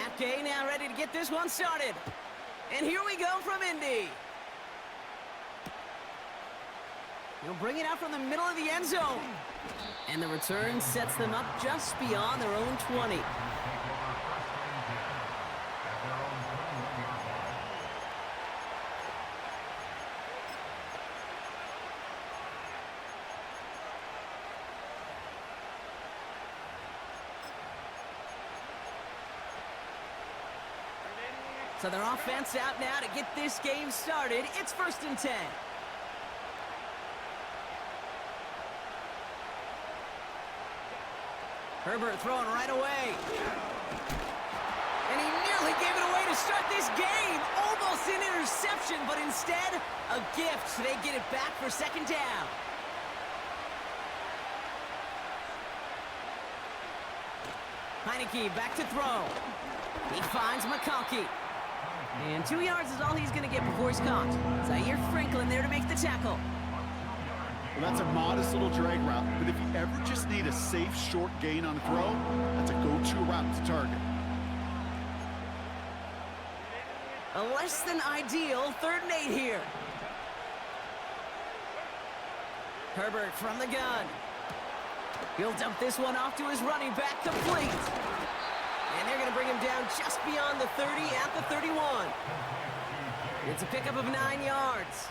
Matt Gay now ready to get this one started. And here we go from Indy. He'll bring it out from the middle of the end zone. And the return sets them up just beyond their own 20. So their offense out now to get this game started. It's 1st and 10. Herbert throwing right away. And he nearly gave it away to start this game. Almost an interception, but instead, a gift. So they get it back for 2nd down. Heineke back to throw. He finds McConkey. And 2 yards is all he's going to get before he's caught. Zaire Franklin there to make the tackle. Well, that's a modest little drag route, but if you ever just need a safe, short gain on a throw, that's a go-to route to target. A less than ideal 3rd and 8 here. Herbert from the gun. He'll dump this one off to his running back, complete. And they're going to bring him down just beyond the 30 at the 31. It's a pickup of 9 yards.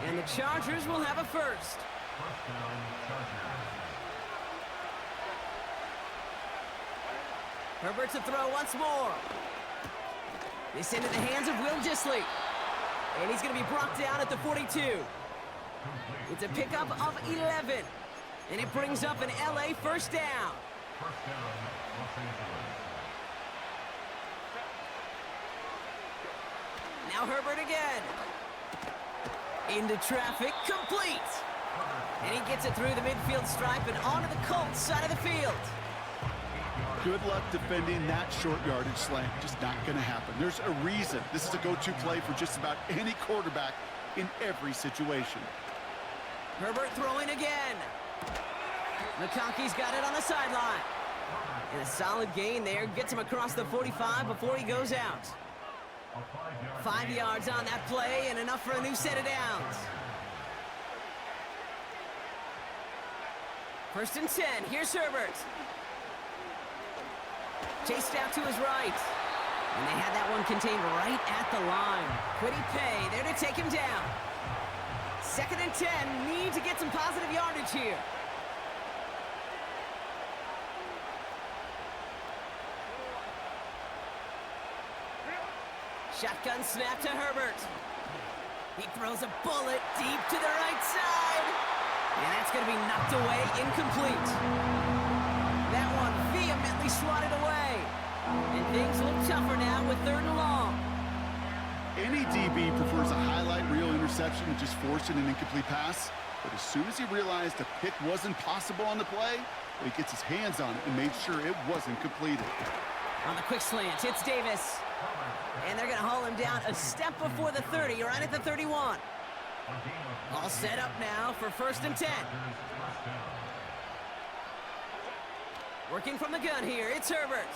And the Chargers will have a first. Herbert to throw once more. This into the hands of Will Dissly. And he's going to be brought down at the 42. It's a pickup of 11. And it brings up an LA first down. Now Herbert again. Into traffic, complete. And he gets it through the midfield stripe and onto the Colts side of the field. Good luck defending that short yardage slant. Just not going to happen. There's a reason this is a go-to play for just about any quarterback in every situation. Herbert throwing again. McConkey's got it on the sideline. And a solid gain there. Gets him across the 45 before he goes out. 5 yards on that play and enough for a new set of downs. 1st and 10. Here's Herbert. Chased out to his right. And they had that one contained right at the line. Quiddy Pay there to take him down. 2nd and 10. Need to get some positive yardage here. Shotgun snap to Herbert. He throws a bullet deep to the right side. And that's going to be knocked away, incomplete. That one vehemently swatted away. And things look tougher now with 3rd and long. Any DB prefers a highlight reel interception to just forcing an incomplete pass. But as soon as he realized a pick wasn't possible on the play, he gets his hands on it and made sure it wasn't completed. On the quick slant, it's Davis. And they're going to haul him down a step before the 30, right at the 31. All set up now for 1st and 10. Working from the gun here, it's Herbert.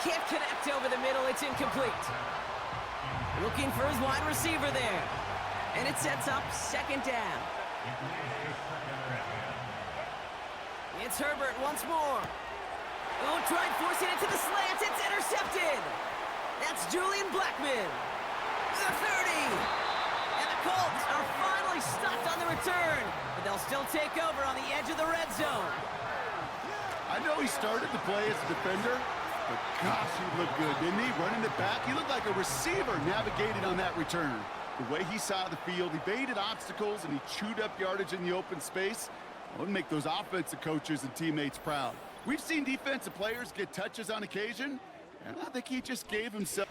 Can't connect over the middle, it's incomplete. Looking for his wide receiver there. And it sets up 2nd down. It's Herbert once more. Oh, tried forcing it to the slant, it's intercepted. That's Julian Blackman. The 30. And the Colts are finally stopped on the return. But they'll still take over on the edge of the red zone. I know he started the play as a defender, but gosh, he looked good, didn't he? Running it back, he looked like a receiver navigating on that return. The way he saw the field, he baited obstacles and he chewed up yardage in the open space. It would make those offensive coaches and teammates proud. We've seen defensive players get touches on occasion, and I think he just gave himself...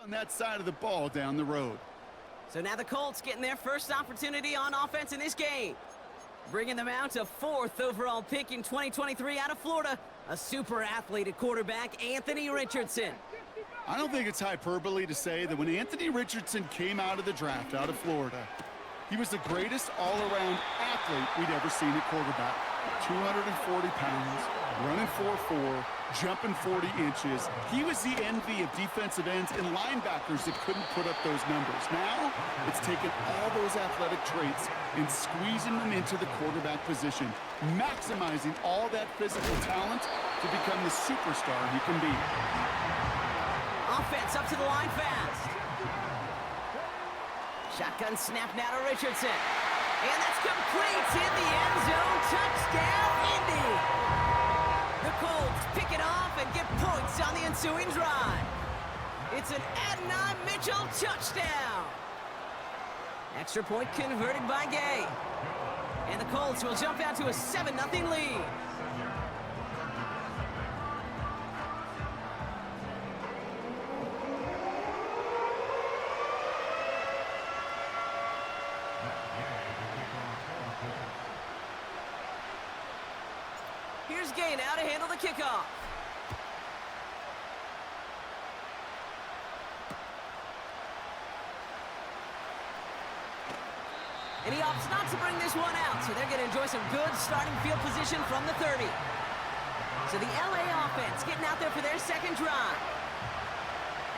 on that side of the ball down the road. So now the Colts getting their first opportunity on offense in this game. Bringing them out to 4th overall pick in 2023 out of Florida. A super athlete at quarterback, Anthony Richardson. I don't think it's hyperbole to say that when Anthony Richardson came out of the draft out of Florida, he was the greatest all-around athlete we'd ever seen at quarterback. 240 pounds, running 4.4, jumping 40 inches. He was the envy of defensive ends and linebackers that couldn't put up those numbers. Now, it's taken all those athletic traits and squeezing them into the quarterback position, maximizing all that physical talent to become the superstar he can be. Offense up to the line fast. Shotgun snap now to Richardson. And that's complete in the end zone. Touchdown, Indy. The Colts pick it off and get points on the ensuing drive. It's an Adonai Mitchell touchdown. Extra point converted by Gay. And the Colts will jump out to a 7-0 lead. Here's Gay now to handle the kickoff. And he opts not to bring this one out, so they're going to enjoy some good starting field position from the 30. So the LA offense getting out there for their second drive.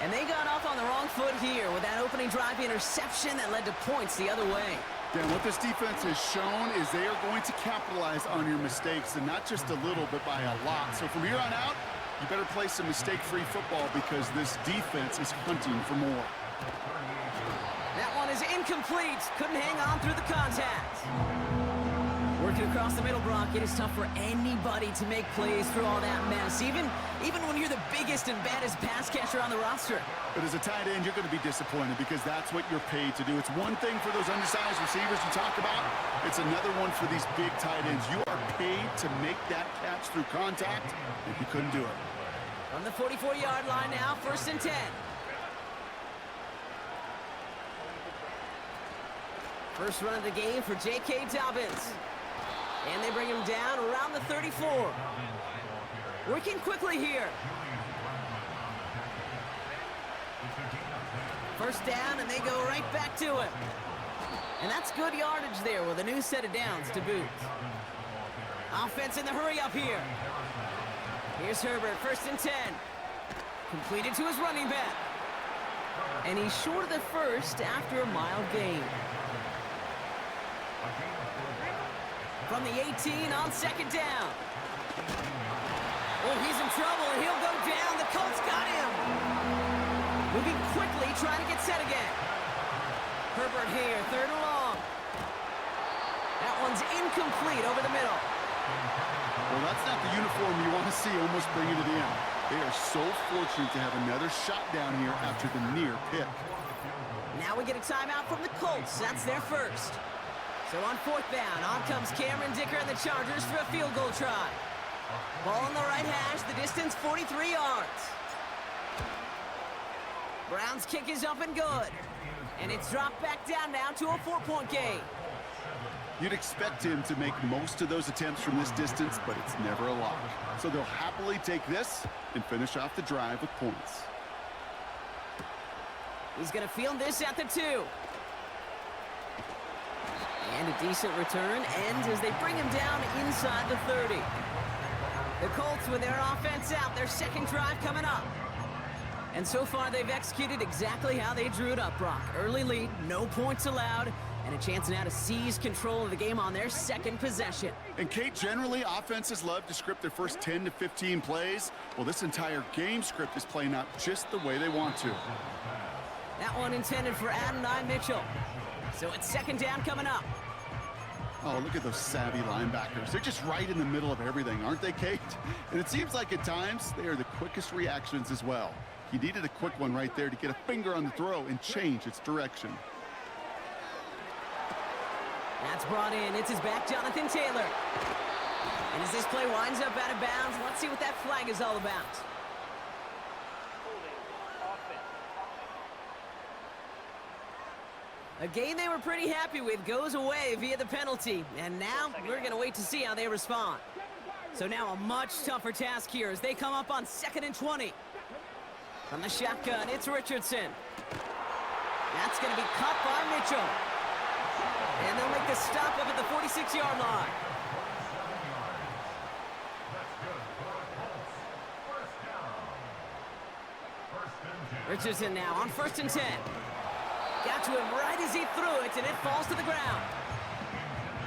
And they got off on the wrong foot here with that opening drive interception that led to points the other way. Dan, what this defense has shown is they are going to capitalize on your mistakes, and not just a little, but by a lot. So from here on out, you better play some mistake-free football because this defense is hunting for more. That one is incomplete. Couldn't hang on through the contact. Working across the middle, Brock, it is tough for anybody to make plays through all that mess, even when you're the biggest and baddest pass catcher on the roster. But as a tight end, you're going to be disappointed because that's what you're paid to do. It's one thing for those undersized receivers you talk about. It's another one for these big tight ends. You are paid to make that catch through contact, and you couldn't do it. From the 44-yard line now, 1st and 10. First run of the game for J.K. Dobbins. And they bring him down around the 34. Working quickly here. First down, and they go right back to him. And that's good yardage there with a new set of downs to boot. Offense in the hurry up here. Here's Herbert, 1st and 10. Completed to his running back. And he's short of the first after a mild gain. From the 18 on 2nd down. Oh, he's in trouble, and he'll go down. The Colts got him. Moving quickly, trying to get set again. Herbert here, 3rd and long. That one's incomplete over the middle. Well, that's not the uniform you want to see almost bringing it in. They are so fortunate to have another shot down here after the near pick. Now we get a timeout from the Colts. That's their first. So on 4th down, on comes Cameron Dicker and the Chargers for a field goal try. Ball on the right hash, the distance 43 yards. Brown's kick is up and good. And it's dropped back down now to a 4-point game. You'd expect him to make most of those attempts from this distance, but it's never a lock. So they'll happily take this and finish off the drive with points. He's going to field this at the 2. And a decent return ends as they bring him down inside the 30. The Colts with their offense out, their second drive coming up. And so far they've executed exactly how they drew it up, Brock. Early lead, no points allowed, and a chance now to seize control of the game on their second possession. And Kate, generally offenses love to script their first 10 to 15 plays. Well, this entire game script is playing out just the way they want to. That one intended for Adonai Mitchell. So it's 2nd down coming up. Oh, look at those savvy linebackers. They're just right in the middle of everything, aren't they, Kate? And it seems like at times they are the quickest reactions as well. He needed a quick one right there to get a finger on the throw and change its direction. That's brought in. It's his back, Jonathan Taylor. And as this play winds up out of bounds, let's see what that flag is all about. A game they were pretty happy with goes away via the penalty. And now we're going to wait to see how they respond. So now a much tougher task here as they come up on 2nd and 20. From the shotgun, it's Richardson. That's going to be caught by Mitchell. And they'll make the stop up at the 46-yard line. Richardson now on 1st and 10. Got to him right as he threw it, and it falls to the ground.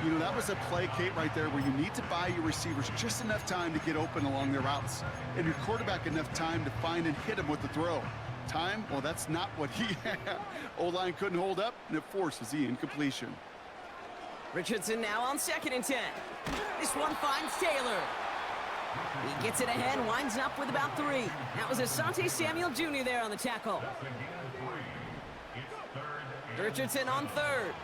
You know, that was a play, Kate, right there where you need to buy your receivers just enough time to get open along their routes, and your quarterback enough time to find and hit him with the throw. Time? Well, that's not what he had. O-line couldn't hold up, and it forces the incompletion. Richardson now on 2nd and 10. This one finds Taylor. He gets it ahead, winds up with about 3. That was Asante Samuel Jr. there on the tackle. Richardson on 3rd.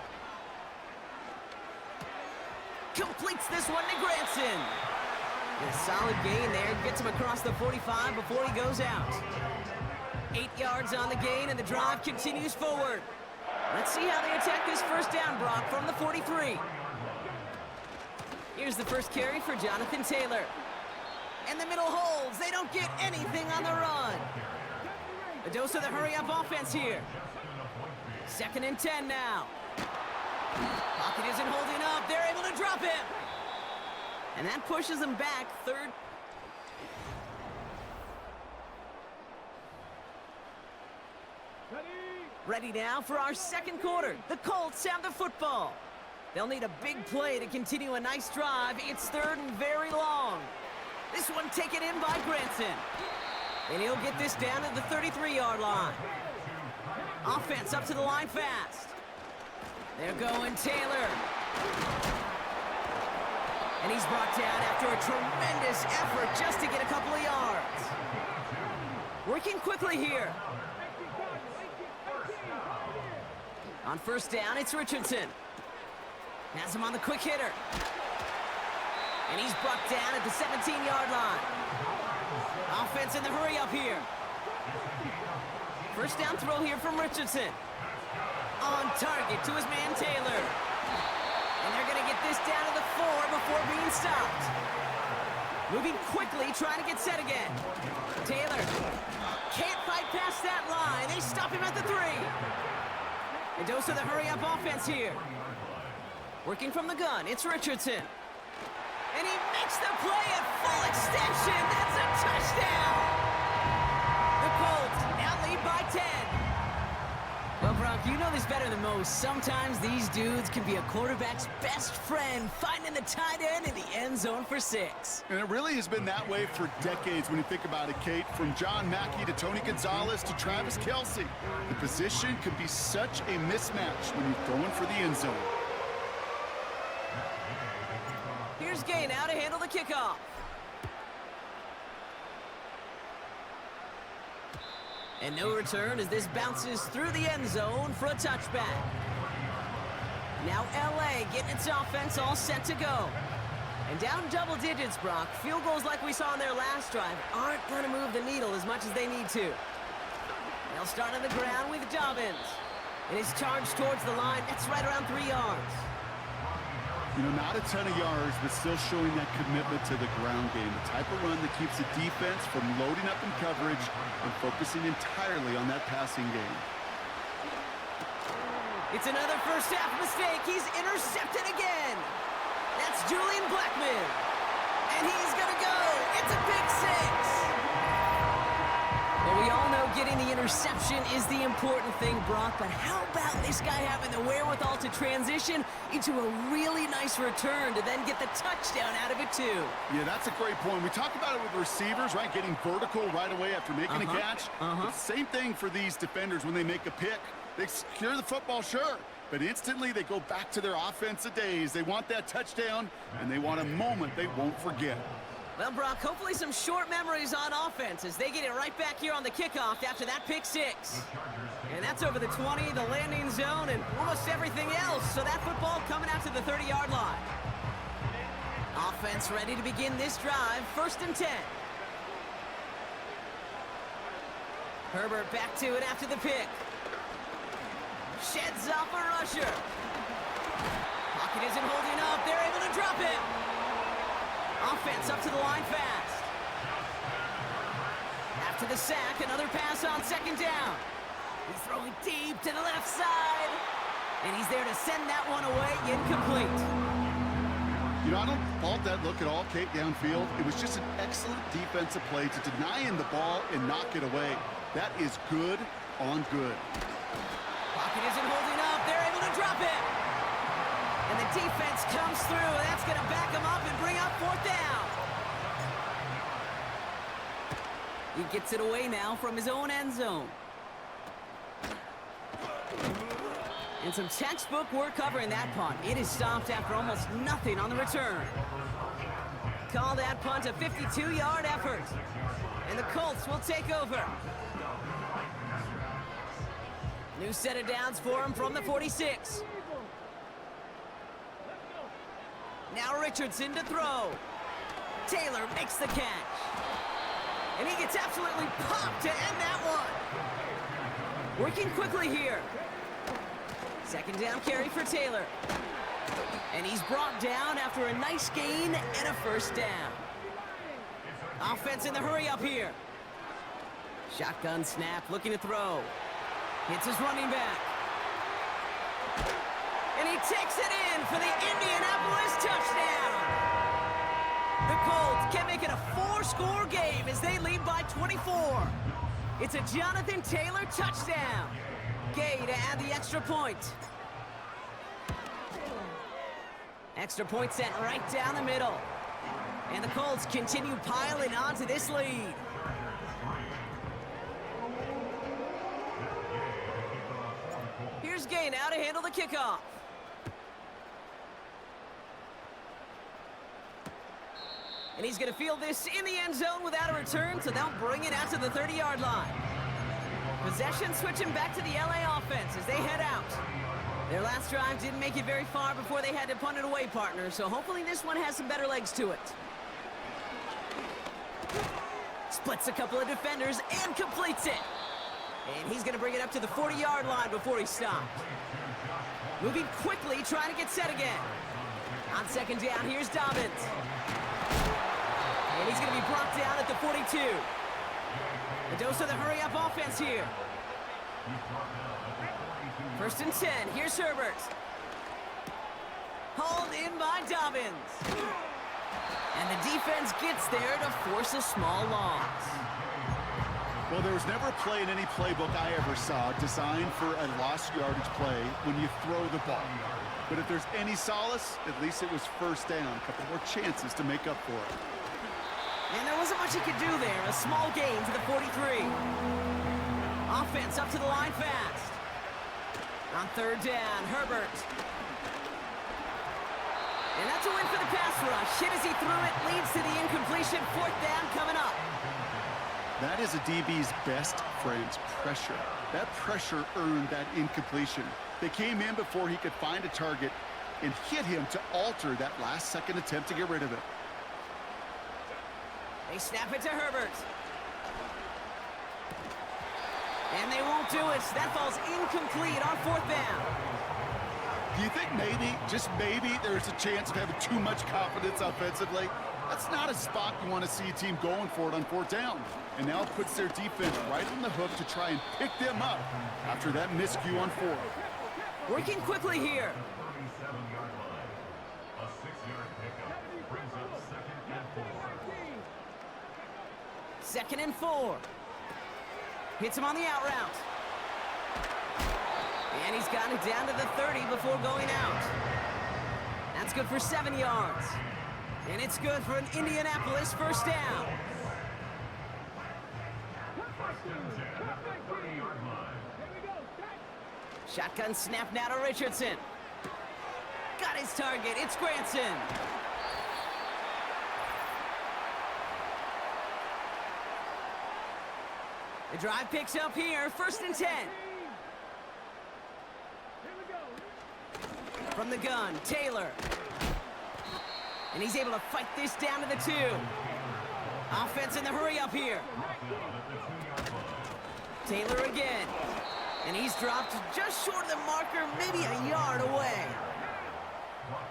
Completes this one to Granson. A solid gain there, gets him across the 45 before he goes out. 8 yards on the gain, and the drive continues forward. Let's see how they attack this first down, Brock, from the 43. Here's the first carry for Jonathan Taylor. And the middle holds. They don't get anything on the run. A dose of the hurry-up offense here. 2nd and 10 now. Pocket isn't holding up. They're able to drop him. And that pushes them back 3rd. Ready now for our 2nd quarter. The Colts have the football. They'll need a big play to continue a nice drive. It's 3rd and very long. This one taken in by Granson. And he'll get this down to the 33-yard line. Offense up to the line fast. They're going Taylor. And he's brought down after a tremendous effort just to get a couple of yards. Working quickly here. On 1st down, it's Richardson. Has him on the quick hitter. And he's brought down at the 17-yard line. Offense in the hurry up here. First down throw here from Richardson. On target to his man Taylor. And they're going to get this down to the 4 before being stopped. Moving quickly, trying to get set again. Taylor can't fight past that line. They stop him at the 3. A dose of the hurry-up offense here. Working from the gun, it's Richardson. And he makes the play at full extension. That's a touchdown. The Colts now lead by 10. Well, Brock, you know this better than most. Sometimes these dudes can be a quarterback's best friend, finding the tight end in the end zone for 6. And it really has been that way for decades when you think about it, Kate. From John Mackey to Tony Gonzalez to Travis Kelce. The position can be such a mismatch when you're throwing for the end zone. Here's Gay now to handle the kickoff. And no return as this bounces through the end zone for a touchback. Now LA getting its offense all set to go. And down double digits, Brock. Field goals like we saw on their last drive aren't going to move the needle as much as they need to. They'll start on the ground with Dobbins. And his charge towards the line, that's right around 3 yards. You know, not a ton of yards, but still showing that commitment to the ground game. The type of run that keeps the defense from loading up in coverage and focusing entirely on that passing game. It's another first half mistake. He's intercepted again. That's Julian Blackman. And he's going to go. It's a pick 6. Well, we all know getting the interception is the important thing, Brock, but how about this guy having the wherewithal to transition into a really nice return to then get the touchdown out of it, too? Yeah, that's a great point. We talk about it with receivers, right? Getting vertical right away after making a catch. Same thing for these defenders when they make a pick. They secure the football, sure, but instantly they go back to their offensive days. They want that touchdown, and they want a moment they won't forget. Well, Brock, hopefully some short memories on offense as they get it right back here on the kickoff after that pick 6. And that's over the 20, the landing zone, and almost everything else. So that football coming out to the 30-yard line. Offense ready to begin this drive, 1st and 10. Herbert back to it after the pick. Sheds off a rusher. Pocket isn't holding up. They're able to drop him. Offense up to the line fast. After the sack, another pass on second down. He's throwing deep to the left side. And he's there to send that one away, incomplete. You know, I don't fault that look at all, Kate, downfield. It was just an excellent defensive play to deny him the ball and knock it away. That is good on good. Pocket isn't holding up. They're able to drop it. And the defense comes through. That's going to back him up and bring up fourth down. He gets it away now from his own end zone. And some textbook work covering that punt. It is stopped after almost nothing on the return. Call that punt a 52-yard effort. And the Colts will take over. New set of downs for him from the 46. Now Richardson to throw. Taylor makes the catch. And he gets absolutely popped to end that one. Working quickly here. Second down carry for Taylor. And he's brought down after a nice gain and a first down. Offense in the hurry up here. Shotgun snap, looking to throw. Hits his running back. And he takes it in for the Indianapolis touchdown. The Colts can make it a 4-score game as they lead by 24. It's a Jonathan Taylor touchdown. Gay to add the extra point. Extra point sent right down the middle. And the Colts continue piling on to this lead. Here's Gay now to handle the kickoff. And he's going to field this in the end zone without a return, so they'll bring it out to the 30-yard line. Possession switching back to the LA offense as they head out. Their last drive didn't make it very far before they had to punt it away, partner, so hopefully this one has some better legs to it. Splits a couple of defenders and completes it. And he's going to bring it up to the 40-yard line before he stopped. Moving quickly, trying to get set again. On second down, here's Dobbins. And he's going to be brought down at the 42. A dose of the hurry-up offense here. First and 10. Here's Herbert. Hauled in by Dobbins. And the defense gets there to force a small loss. Well, there was never a play in any playbook I ever saw designed for a lost yardage play when you throw the ball. But if there's any solace, at least it was first down. A couple more chances to make up for it. And there wasn't much he could do there. A small gain to the 43. Offense up to the line fast. On third down, Herbert. And that's a win for the pass rush. Hit as he threw it, leads to the incompletion. Fourth down coming up. That is a DB's best friend's pressure. That pressure earned that incompletion. They came in before he could find a target and hit him to alter that last-second attempt to get rid of it. They snap it to Herbert. And they won't do it. That falls incomplete on fourth down. Do you think maybe, just maybe, there's a chance of having too much confidence offensively? That's not a spot you want to see a team going for it on fourth down. And now it puts their defense right on the hook to try and pick them up after that miscue on fourth. Working quickly here. Second and 4. Hits him on the out route. And he's got it down to the 30 before going out. That's good for 7 yards. And it's good for an Indianapolis first down. Shotgun snap now to Richardson. Got his target. It's Granson. The drive picks up here. First and 10. From the gun, Taylor. And he's able to fight this down to the 2. Offense in the hurry up here. Taylor again. And he's dropped just short of the marker, maybe a yard away.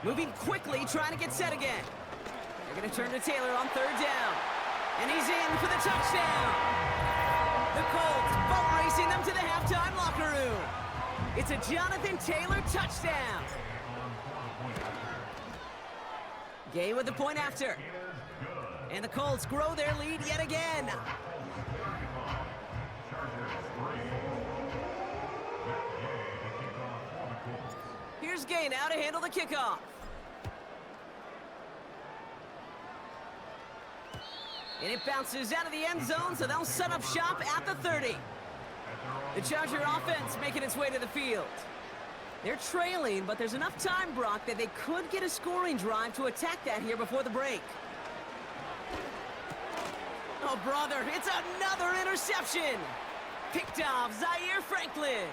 Moving quickly, trying to get set again. They're going to turn to Taylor on third down. And he's in for the touchdown. The Colts boat racing them to the halftime locker room. It's a Jonathan Taylor touchdown. Game with the point after. And the Colts grow their lead yet again. Here's Gay now to handle the kickoff. And it bounces out of the end zone, so they'll set up shop at the 30. The Charger offense making its way to the field. They're trailing, but there's enough time, Brock, that they could get a scoring drive to attack that here before the break. Oh, brother, it's another interception. Picked off Zaire Franklin.